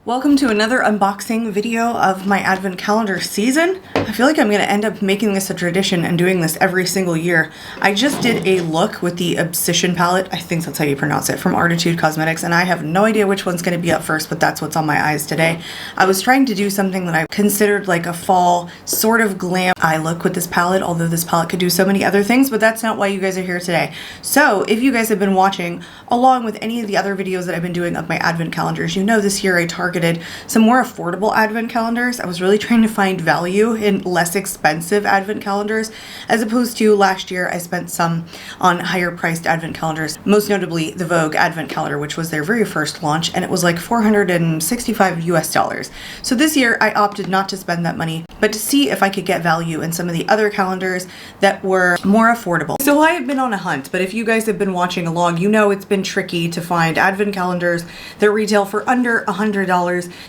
Welcome to another unboxing video of my advent calendar season. I feel like I'm going to end up making this a tradition and doing this every single year. I just did a look with the Obsession palette, I think that's how you pronounce it, from Artitude Cosmetics, and I have no idea which one's going to be up first, but that's what's on my eyes today. I was trying to do something that I considered like a fall sort of glam eye look with this palette, although this palette could do so many other things, but that's not why you guys are here today. So if you guys have been watching along with any of the other videos that I've been doing of my advent calendars, you know this year I targeted some more affordable advent calendars. I was really trying to find value in less expensive advent calendars, as opposed to last year I spent some on higher priced advent calendars, most notably the Vogue advent calendar, which was their very first launch, and it was like $465 US. So this year I opted not to spend that money, but to see if I could get value in some of the other calendars that were more affordable. So I have been on a hunt, but if you guys have been watching along, you know it's been tricky to find advent calendars that retail for under $100.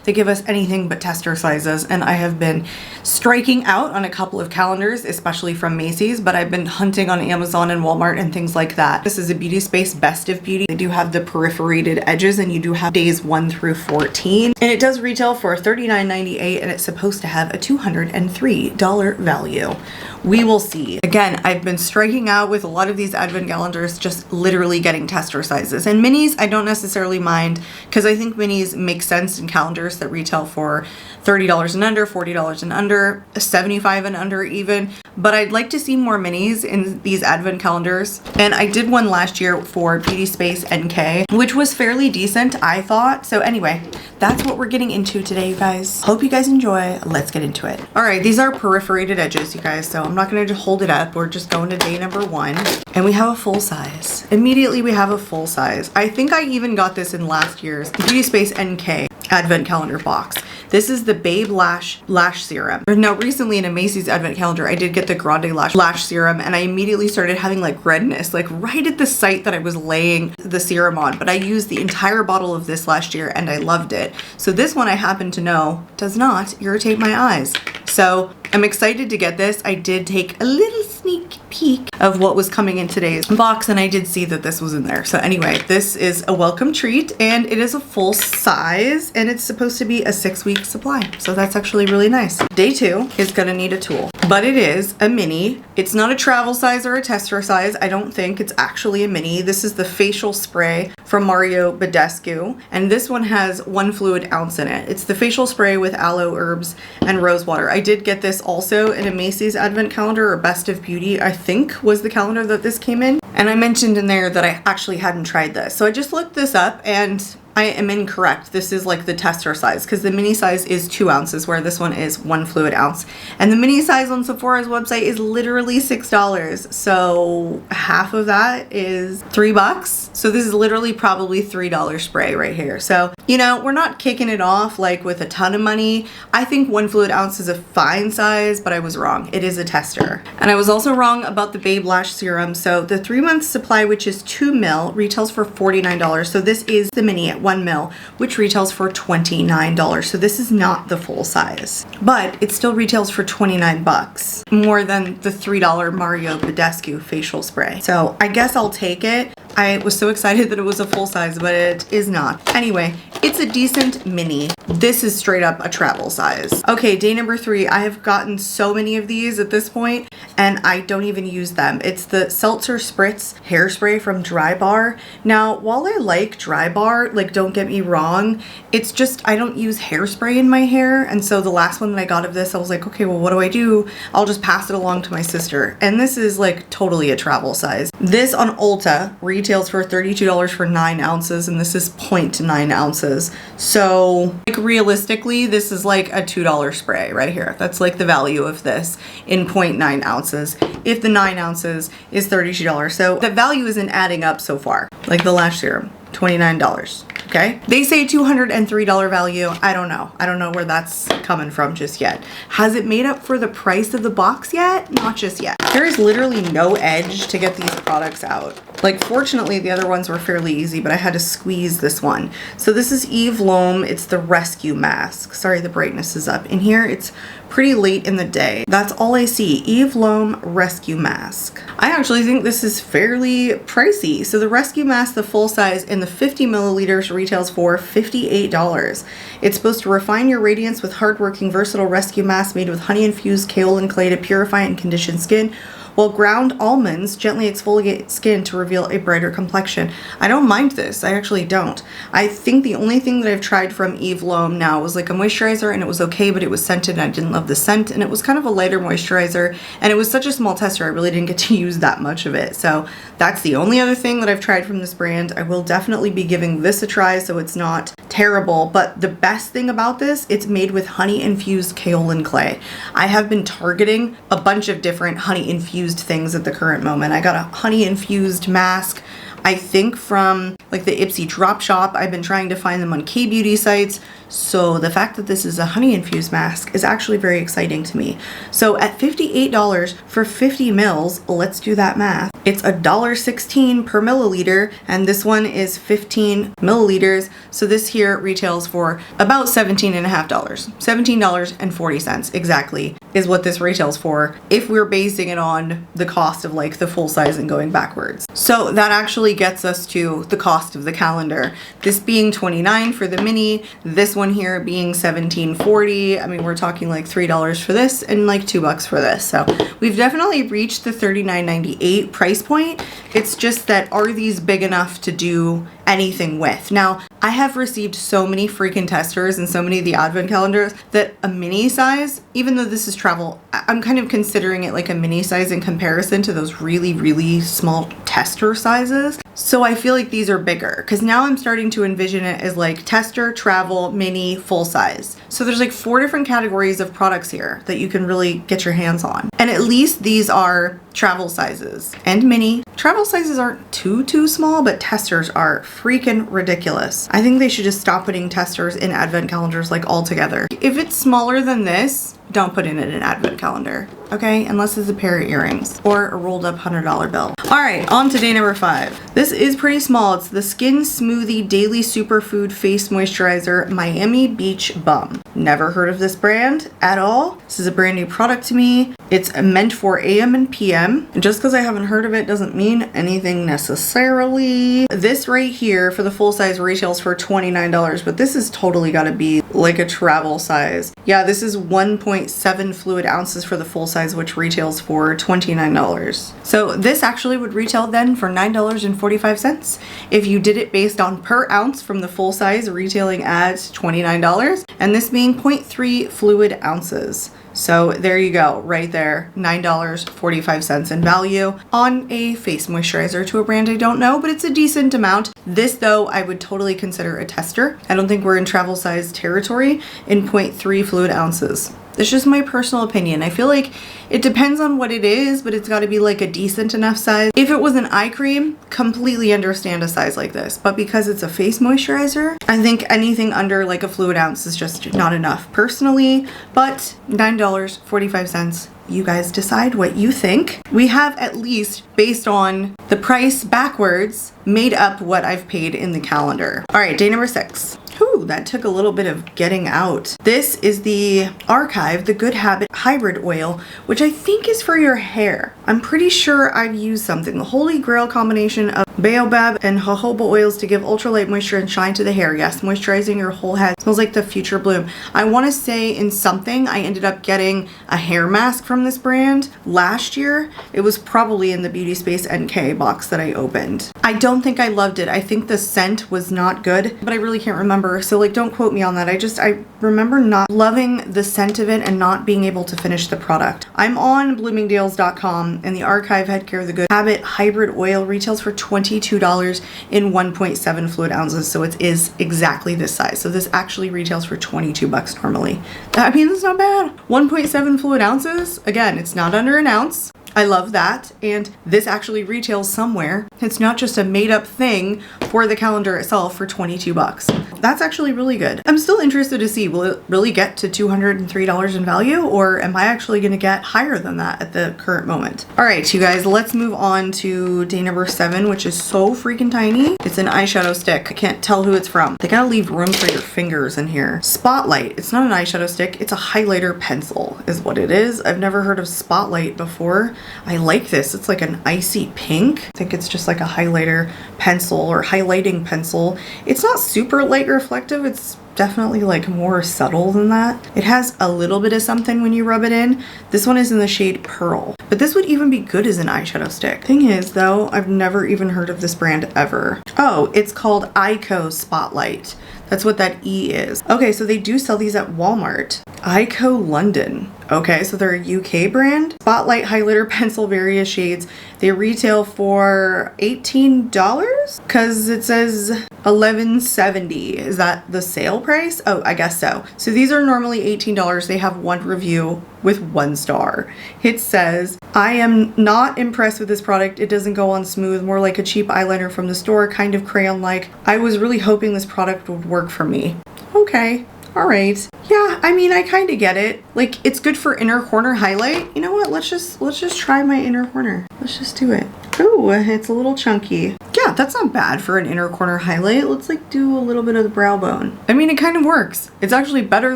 They give us anything but tester sizes, and I have been striking out on a couple of calendars, especially from Macy's, but I've been hunting on Amazon and Walmart and things like that. This is a BEAUTYSPACE Best of Beauty. They do have the perforated edges, and you do have days 1 through 14, and it does retail for $39.98, and it's supposed to have a $203 value. We will see. Again, I've been striking out with a lot of these advent calendars, just literally getting tester sizes. And minis, I don't necessarily mind, because I think minis make sense in calendars that retail for $30 and under, $40 and under, $75 and under even. But I'd like to see more minis in these advent calendars. And I did one last year for BEAUTYSPACE NK, which was fairly decent, I thought. So anyway, that's what we're getting into today, you guys. Hope you guys enjoy. Let's get into it. All right, these are perforated edges, you guys. So I'm not gonna just hold it up. We're just going to day number 1. And we have a full size. Immediately we have a full size. I think I even got this in last year's BEAUTYSPACE NK advent calendar box. This is the Babe Lash Serum. Now recently in a Macy's advent calendar, I did get the Grande Lash Serum, and I immediately started having like redness, like right at the site that I was laying the serum on. But I used the entire bottle of this last year and I loved it. So this one I happen to know does not irritate my eyes. So I'm excited to get this. I did take a little sneak peek of what was coming in today's box, and I did see that this was in there. So anyway, this is a welcome treat, and it is a full size, and it's supposed to be a 6-week supply. So that's actually really nice. Day 2 is gonna need a tool, but it is a mini. It's not a travel size or a tester size. I don't think it's actually a mini. This is the facial spray from Mario Badescu, and this one has 1 fluid ounce in it. It's the facial spray with aloe, herbs, and rose water. I did get this also in a Macy's advent calendar, or Best of Beauty, I think was the calendar that this came in. And I mentioned in there that I actually hadn't tried this. So I just looked this up, and I am incorrect. This is like the tester size, because the mini size is 2 ounces, where this one is 1 fluid ounce. And the mini size on Sephora's website is literally $6. So half of that is $3. So this is literally probably $3 spray right here. So, you know, we're not kicking it off like with a ton of money. I think 1 fluid ounce is a fine size, but I was wrong. It is a tester. And I was also wrong about the Babe Lash Serum. So the 3-month supply, which is 2 mil, retails for $49. So this is the mini at 1 mil, which retails for $29. So this is not the full size, but it still retails for 29 bucks, more than the $3 Mario Badescu facial spray. So I guess I'll take it. I was so excited that it was a full size, but it is not. Anyway, it's a decent mini. This is straight up a travel size. Okay, day number 3. I have gotten so many of these at this point, and I don't even use them. It's the Seltzer Spritz hairspray from Dry Bar. Now, while I like Dry Bar, like don't get me wrong, it's just I don't use hairspray in my hair, and so the last one that I got of this, I was like, okay, well, what do? I'll just pass it along to my sister. And this is like totally a travel size. This on Ulta retails for $32 for 9 ounces, and this is 0.9 ounces. So like realistically, this is like a $2 spray right here. That's like the value of this in 0.9 ounces. If the 9 ounces is $32. So the value isn't adding up so far. Like the lash serum, $29. Okay, they say $203 value. I don't know. I don't know where that's coming from just yet. Has it made up for the price of the box yet? Not just yet. There is literally no edge to get these products out. Like fortunately the other ones were fairly easy, but I had to squeeze this one. So this is Eve Lom. It's the Rescue Mask. Sorry, the brightness is up. In here it's pretty late in the day. That's all I see. Eve Lom Rescue Mask. I actually think this is fairly pricey. So the Rescue Mask, the full size in the 50 milliliters retails for $58. It's supposed to refine your radiance with hardworking, versatile rescue mask made with honey-infused kaolin clay to purify and condition skin, while ground almonds gently exfoliate skin to reveal a brighter complexion. I don't mind this. I actually don't. I think the only thing that I've tried from Eve L'Homme now was like a moisturizer, and it was okay, but it was scented and I didn't love the scent, and it was kind of a lighter moisturizer, and it was such a small tester I really didn't get to use that much of it. So that's the only other thing that I've tried from this brand. I will definitely be giving this a try so it's not terrible, but the best thing about this, it's made with honey infused kaolin clay. I have been targeting a bunch of different honey infused things at the current moment. I got a honey infused mask, I think from like the Ipsy Drop Shop. I've been trying to find them on K-beauty sites. So the fact that this is a honey infused mask is actually very exciting to me. So at $58 for 50 mils, let's do that math. It's $1.16 per milliliter, and this one is 15 milliliters. So this here retails for about $17.50. $17.40 exactly is what this retails for if we're basing it on the cost of like the full size and going backwards. So that actually gets us to the cost of the calendar. This being $29 for the mini, this one here being $17.40. I mean, we're talking like $3 for this and like $2 for this. So we've definitely reached the $39.98 price point. It's just that, are these big enough to do anything with? Now, I have received so many freaking testers and so many of the advent calendars that a mini size, even though this is travel, I'm kind of considering it like a mini size in comparison to those really, really small tester sizes. So I feel like these are bigger because now I'm starting to envision it as like tester, travel, mini, full size. So there's like 4 different categories of products here that you can really get your hands on. And at least these are travel sizes and mini. Travel sizes aren't too small, but testers are freaking ridiculous. I think they should just stop putting testers in advent calendars like altogether. If it's smaller than this, don't put it in an advent calendar, okay? Unless it's a pair of earrings or a rolled up $100 bill. All right, on to day number 5. This is pretty small. It's the Skin Smoothie Daily Superfood Face Moisturizer Miami Beach Bum. Never heard of this brand at all. This is a brand new product to me. It's meant for AM and PM. And just because I haven't heard of it doesn't mean anything necessarily. This right here for the full size retails for $29, but this has totally got to be like a travel size. Yeah, this is 1.7 fluid ounces for the full size, which retails for $29. So this actually would retail then for $9.45 if you did it based on per ounce from the full size retailing at $29, and this being 0.3 fluid ounces. So there you go, right there, $9.45 in value on a face moisturizer to a brand I don't know, but it's a decent amount. This though, I would totally consider a tester. I don't think we're in travel size territory in 0.3 fluid ounces. It's just my personal opinion. I feel like it depends on what it is, but it's got to be like a decent enough size. If it was an eye cream, completely understand a size like this. But because it's a face moisturizer, I think anything under like a fluid ounce is just not enough personally. But $9.45. You guys decide what you think. We have at least, based on the price backwards, made up what I've paid in the calendar. All right, day number 6. Whew, that took a little bit of getting out. This is the Archive, the Good Habit Hybrid Oil, which I think is for your hair. I'm pretty sure I've used something. The holy grail combination of baobab and jojoba oils to give ultralight moisture and shine to the hair. Yes, moisturizing your whole head. Smells like the future bloom. I want to say in something, I ended up getting a hair mask from this brand last year. It was probably in the BEAUTYSPACE NK box that I opened. I don't think I loved it. I think the scent was not good, but I really can't remember. So like, don't quote me on that. I remember not loving the scent of it and not being able to finish the product. I'm on bloomingdales.com, and the Archive Head Care, the Good Habit Hybrid Oil retails for $22 in 1.7 fluid ounces. So it is exactly this size. So this actually retails for $22 normally. I mean, that's not bad. 1.7 fluid ounces. Again, it's not under an ounce. I love that, and this actually retails somewhere. It's not just a made-up thing for the calendar itself for $22. That's actually really good. I'm still interested to see, will it really get to $203 in value, or am I actually going to get higher than that at the current moment? All right, you guys, let's move on to day number 7, which is so freaking tiny. It's an eyeshadow stick. I can't tell who it's from. They gotta leave room for your fingers in here. Spotlight. It's not an eyeshadow stick. It's a highlighter pencil is what it is. I've never heard of Spotlight before. I like this. It's like an icy pink. I think it's just like a highlighter pencil or highlighting pencil. It's not super light reflective. It's definitely like more subtle than that. It has a little bit of something when you rub it in. This one is in the shade Pearl, but this would even be good as an eyeshadow stick. Thing is though, I've never even heard of this brand ever. Oh, it's called Ico Spotlight. That's what that E is. Okay, so they do sell these at Walmart. Ico London. Okay, so they're a UK brand. Spotlight highlighter pencil, various shades. They retail for $18 because it says $11.70. Is that the sale price? Oh, I guess so. So these are normally $18. They have one review with 1 star. It says, I am not impressed with this product. It doesn't go on smooth, more like a cheap eyeliner from the store, kind of crayon-like. I was really hoping this product would work for me. Okay. All right. Yeah, I mean, I kind of get it. Like, it's good for inner corner highlight. You know what? Let's just try my inner corner. Let's just do it. Ooh, it's a little chunky. Yeah, that's not bad for an inner corner highlight. Let's like do a little bit of the brow bone. I mean, it kind of works. It's actually better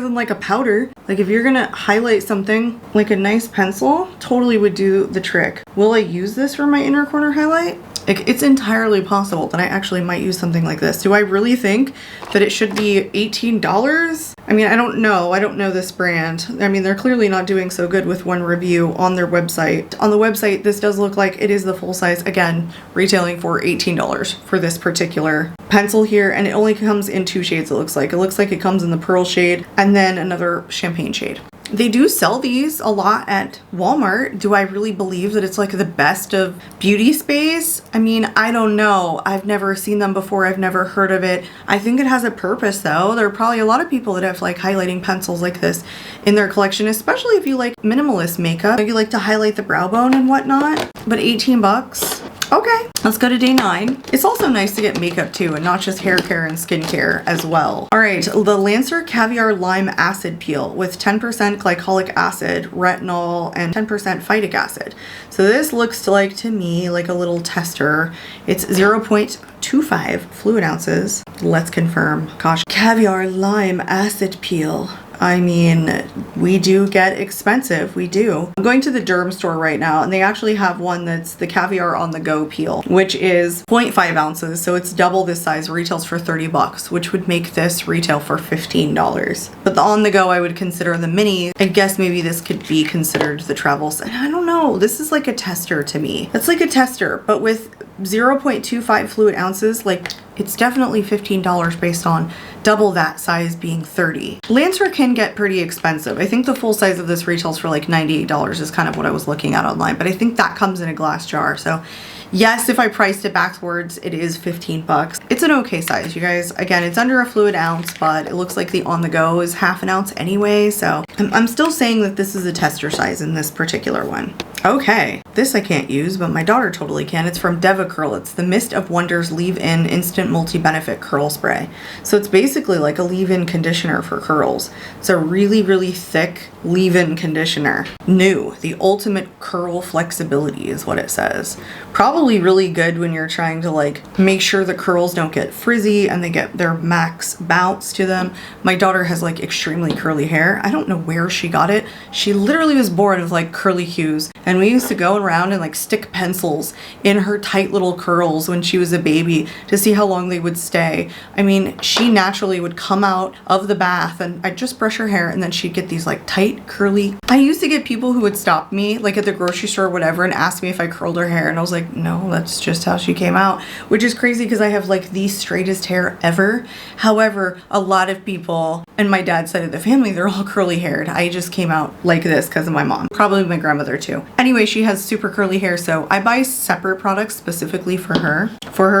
than like a powder. Like if you're gonna highlight something, like a nice pencil totally would do the trick. Will I use this for my inner corner highlight? It's entirely possible that I actually might use something like this. Do I really think that it should be $18? I mean, I don't know. I don't know this brand. I mean, they're clearly not doing so good with one review on their website. On the website, this does look like it is the full size, again, retailing for $18 for this particular pencil here. And it only comes in 2 shades, it looks like. It looks like it comes in the pearl shade and then another champagne shade. They do sell these a lot at Walmart. Do I really believe that it's like the best of BEAUTYSPACE? I mean, I don't know. I've never seen them before. I've never heard of it. I think it has a purpose though. There are probably a lot of people that have like highlighting pencils like this in their collection, especially if you like minimalist makeup. You like to highlight the brow bone and whatnot, but 18 bucks. Okay, let's go to day 9. It's also nice to get makeup too and not just hair care and skincare as well. All right, the Lancer Caviar Lime Acid Peel with 10% glycolic acid, retinol, and 10% phytic acid. So this looks like to me like a little tester. It's 0.25 fluid ounces. Let's confirm. Gosh, Caviar Lime Acid Peel. I mean, we do get expensive, we do. I'm going to the derm store right now and they actually have one that's the Caviar on the Go peel, which is 0.5 ounces. So it's double this size, retails for 30 bucks, which would make this retail for $15. But the on the go, I would consider the mini. I guess maybe this could be considered the travels. And I don't know, this is like a tester to me. It's like a tester, but with 0.25 fluid ounces, like it's definitely $15 based on double that size being 30. Lancer can get pretty expensive. I think the full size of this retails for like $98 is kind of what I was looking at online, but I think that comes in a glass jar. So yes, if I priced it backwards, it is 15 bucks. It's an okay size, you guys. Again, it's under a fluid ounce, but it looks like the on the go is half an ounce anyway. So I'm still saying that this is a tester size in this particular one. Okay, this I can't use, but my daughter totally can. It's from DevaCurl. It's the Mist of Wonders Leave-In Instant Multi-Benefit Curl Spray. So it's basically like a leave-in conditioner for curls. It's a really, really thick leave-in conditioner. New, the ultimate curl flexibility is what it says. Probably really good when you're trying to like make sure the curls don't get frizzy and they get their max bounce to them. My daughter has like extremely curly hair. I don't know where she got it. She literally was born with like curly hues. And we used to go around and like stick pencils in her tight little curls when she was a baby to see how long they would stay. I mean, she naturally would come out of the bath and I'd just brush her hair and then she'd get these like tight, curly. I used to get people who would stop me like at the grocery store or whatever and ask me if I curled her hair. And I was like, no, that's just how she came out, which is crazy because I have like the straightest hair ever. However, a lot of people and my dad's side of the family, they're all curly haired. I just came out like this because of my mom, probably my grandmother too. Anyway, she has super curly hair, so I buy separate products specifically for her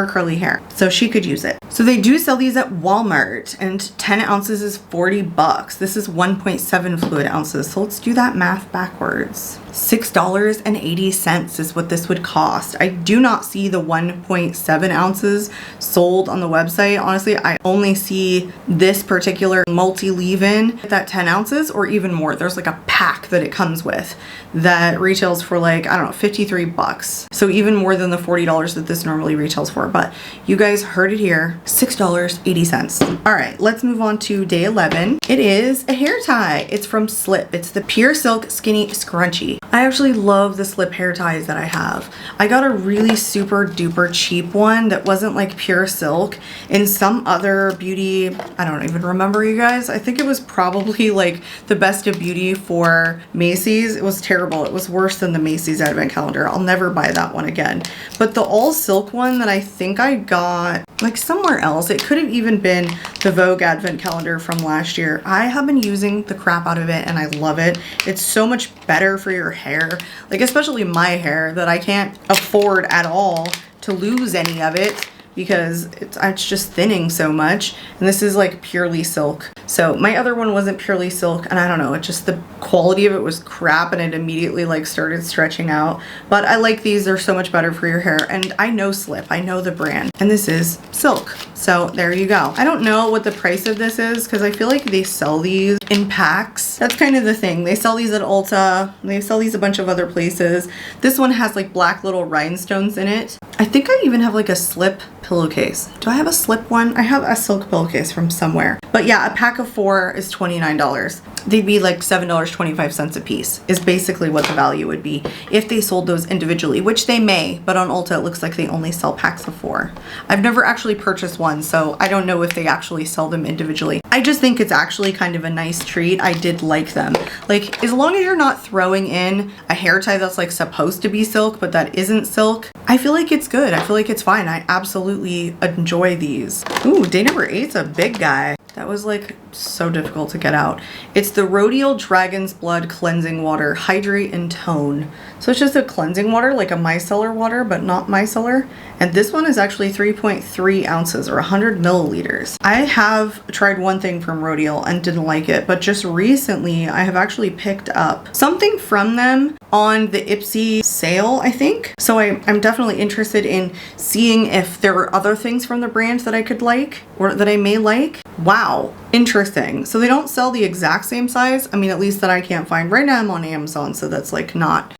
curly hair, so she could use it. So they do sell these at Walmart, and 10 ounces is 40 bucks. This is 1.7 fluid ounces, so let's do that math backwards. $6.80 is what this would cost. I do not see the 1.7 ounces sold on the website. Honestly, I only see this particular multi leave-in at that 10 ounces or even more. There's like a pack that it comes with that retails for like, I don't know, 53 bucks. So even more than the $40 that this normally retails for. But you guys heard it here, $6.80. All right, let's move on to day 11. It is a hair tie. It's from Slip. It's the Pure Silk Skinny Scrunchie. I actually love the Slip hair ties that I have. I got a really super duper cheap one that wasn't like pure silk. In some other beauty, I don't even remember, you guys. I think it was probably like the Best of Beauty for Macy's. It was terrible. It was worse than the Macy's advent calendar. I'll never buy that one again. But the all silk one that I think I got like somewhere else, it could have even been the Vogue advent calendar from last year. I have been using the crap out of it and I love it. It's so much better for your hair, like especially my hair that I can't afford at all to lose any of it because it's just thinning so much. And this is like purely silk. So my other one wasn't purely silk, and I don't know, it just, the quality of it was crap and it immediately like started stretching out. But I like these, they're so much better for your hair. And I know Slip, I know the brand, and this is silk. So there you go. I don't know what the price of this is because I feel like they sell these in packs. That's kind of the thing. They sell these at Ulta. They sell these a bunch of other places. This one has like black little rhinestones in it. I think I even have like a Slip pillowcase. Do I have a Slip one? I have a silk pillowcase from somewhere. But yeah, a pack of 4 is $29. They'd be like $7.25 a piece is basically what the value would be if they sold those individually, which they may, but on Ulta it looks like they only sell packs of 4. I've never actually purchased one, so I don't know if they actually sell them individually. I just think it's actually kind of a nice treat. I did like them. Like, as long as you're not throwing in a hair tie that's like supposed to be silk, but that isn't silk, I feel like it's good. I feel like it's fine. I absolutely enjoy these. Ooh, day number 8's a big guy. That was like so difficult to get out. It's the Rodial Dragon's Blood Cleansing Water, Hydrate and Tone. So it's just a cleansing water, like a micellar water, but not micellar. And this one is actually 3.3 ounces or 100 milliliters. I have tried one thing from Rodial and didn't like it, but just recently I have actually picked up something from them on the Ipsy sale, I think. So I'm definitely interested in seeing if there are other things from the brand that I could like or that I may like. Wow, interesting. So they don't sell the exact same size. I mean, at least that I can't find. Right now I'm on Amazon, so that's like not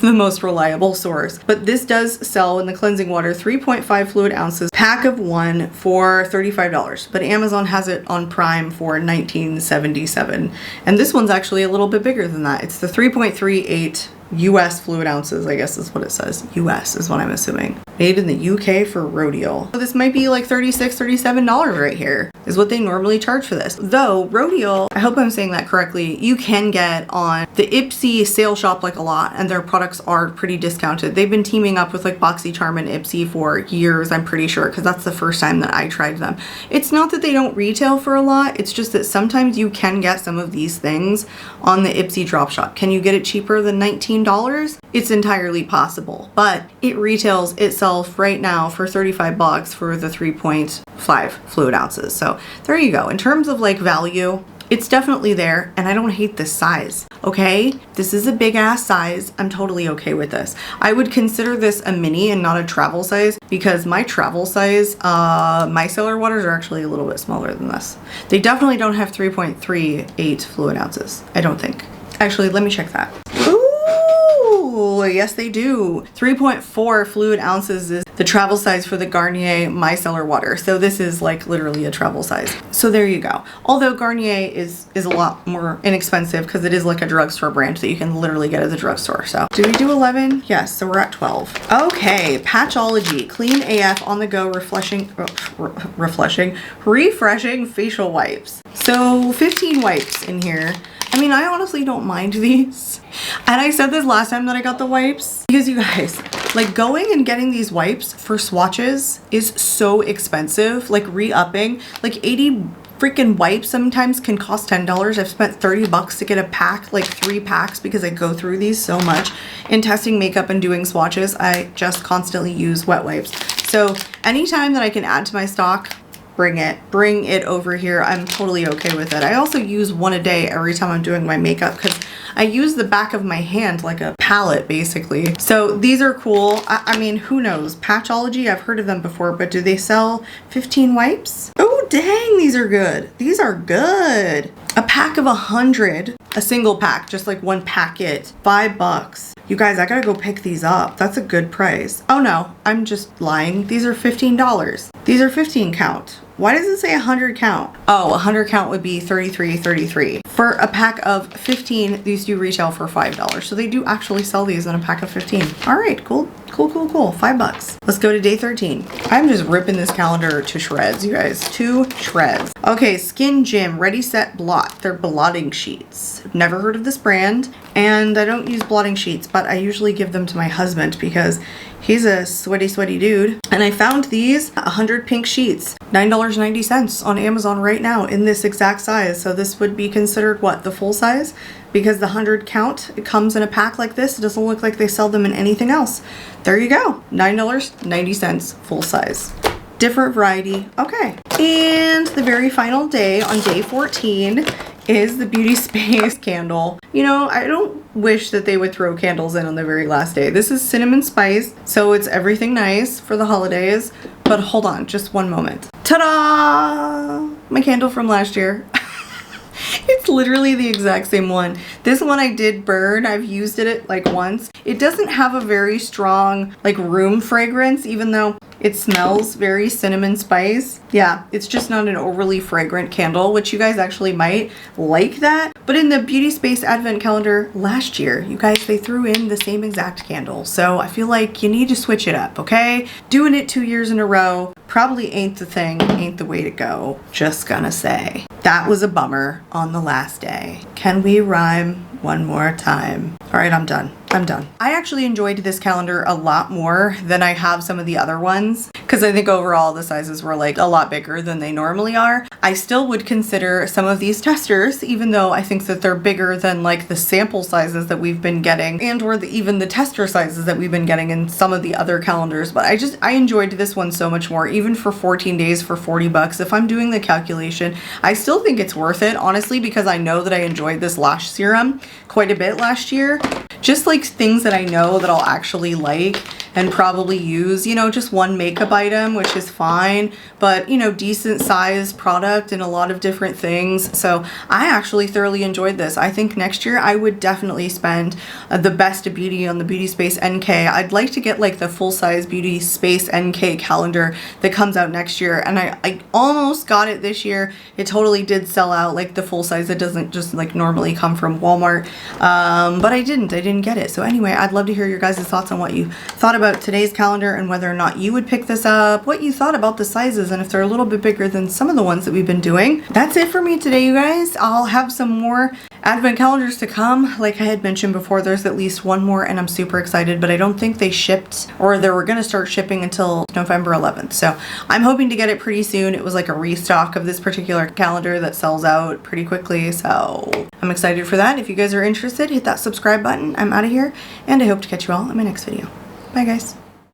the most reliable source. But this does sell in the cleansing water 3.5 fluid ounces, pack of 1 for $35. But Amazon has it on Prime for $19.77. And this one's actually a little bit bigger than that. It's the 3.38 US fluid ounces, I guess is what it says. US is what I'm assuming. Made in the UK for Rodial. So this might be like $36, $37 right here is what they normally charge for this. Though Rodial, I hope I'm saying that correctly, you can get on the Ipsy sale shop like a lot, and their products are pretty discounted. They've been teaming up with like BoxyCharm and Ipsy for years, I'm pretty sure, because that's the first time that I tried them. It's not that they don't retail for a lot, it's just that sometimes you can get some of these things on the Ipsy drop shop. Can you get it cheaper than $19? It's entirely possible, but it retails itself right now for 35 bucks for the 3.5 fluid ounces. So there you go. In terms of like value, it's definitely there, and I don't hate this size. Okay, this is a big ass size. I'm totally okay with this. I would consider this a mini and not a travel size because my travel size micellar waters are actually a little bit smaller than this. They definitely don't have 3.38 fluid ounces, I don't think. Actually, let me check that. Ooh, yes they do. 3.4 fluid ounces is the travel size for the Garnier micellar water. So this is like literally a travel size. So there you go. Although Garnier is a lot more inexpensive because it is like a drugstore brand that you can literally get at the drugstore. So did we do 11? Yes, so we're at 12. Okay, Patchology, clean AF on the go refreshing facial wipes. So 15 wipes in here. I mean, I honestly don't mind these. And I said this last time that I got the wipes because you guys, like going and getting these wipes for swatches is so expensive, like re-upping, like 80 freaking wipes sometimes can cost $10. I've spent 30 bucks to get a pack, like 3 packs, because I go through these so much. In testing makeup and doing swatches, I just constantly use wet wipes. So anytime that I can add to my stock, bring it over here. I'm totally okay with it. I also use one a day every time I'm doing my makeup because I use the back of my hand like a palette basically. So these are cool. I mean, who knows? Patchology, I've heard of them before, but do they sell 15 wipes? Oh dang, these are good. These are good. A pack of 100, a single pack, just like one packet, $5. You guys, I gotta go pick these up. That's a good price. Oh no, I'm just lying. These are $15. These are 15 count. Why does it say 100 count? Oh, 100 count would be $33.33. For a pack of 15, these do retail for $5. So they do actually sell these in a pack of 15. All right, cool. Cool, cool, cool. $5. Let's go to day 13. I'm just ripping this calendar to shreds, you guys. To shreds. Okay, Skin Gym Ready Set Blot. They're blotting sheets. Never heard of this brand, and I don't use blotting sheets, but I usually give them to my husband because he's a sweaty, sweaty dude. And I found these 100 pink sheets, $9.90 on Amazon right now in this exact size. So this would be considered what, the full size? Because the 100 count, it comes in a pack like this. It doesn't look like they sell them in anything else. There you go, $9.90 full size. Different variety, okay. And the very final day on day 14 is the BEAUTYSPACE candle. You know, I don't wish that they would throw candles in on the very last day. This is cinnamon spice, so it's everything nice for the holidays. But hold on, just one moment. Ta-da! My candle from last year. It's literally the exact same one. This one I did burn. I've used it like once. It doesn't have a very strong like room fragrance, even though it smells very cinnamon spice. Yeah, it's just not an overly fragrant candle, which you guys actually might like that. But in the BEAUTYSPACE advent calendar last year, you guys, they threw in the same exact candle. So I feel like you need to switch it up, okay? Doing it 2 years in a row probably ain't the thing, ain't the way to go. Just gonna say. That was a bummer on the last day. Can we rhyme one more time? All right, I'm done. I'm done. I actually enjoyed this calendar a lot more than I have some of the other ones because I think overall the sizes were like a lot bigger than they normally are. I still would consider some of these testers, even though I think that they're bigger than like the sample sizes that we've been getting and or even the tester sizes that we've been getting in some of the other calendars. But I enjoyed this one so much more, even for 14 days for $40. If I'm doing the calculation, I still think it's worth it, honestly, because I know that I enjoyed this lash serum quite a bit last year. Just like things that I know that I'll actually like and probably use, you know, just one makeup item, which is fine, but you know, decent size product and a lot of different things. So I actually thoroughly enjoyed this. I think next year I would definitely spend the best of beauty on the BEAUTYSPACE NK. I'd like to get like the full size BEAUTYSPACE NK calendar that comes out next year. And I almost got it this year. It totally did sell out, like the full size. It doesn't just like normally come from Walmart. But I didn't get it. So anyway, I'd love to hear your guys' thoughts on what you thought about today's calendar and whether or not you would pick this up, what you thought about the sizes, and if they're a little bit bigger than some of the ones that we've been doing. That's it for me today, you guys. I'll have some more advent calendars to come. Like I had mentioned before, there's at least one more and I'm super excited, but I don't think they shipped or they were going to start shipping until November 11th. So I'm hoping to get it pretty soon. It was like a restock of this particular calendar that sells out pretty quickly. So I'm excited for that. If you guys are interested, hit that subscribe button. I'm out of here and I hope to catch you all in my next video. Bye guys.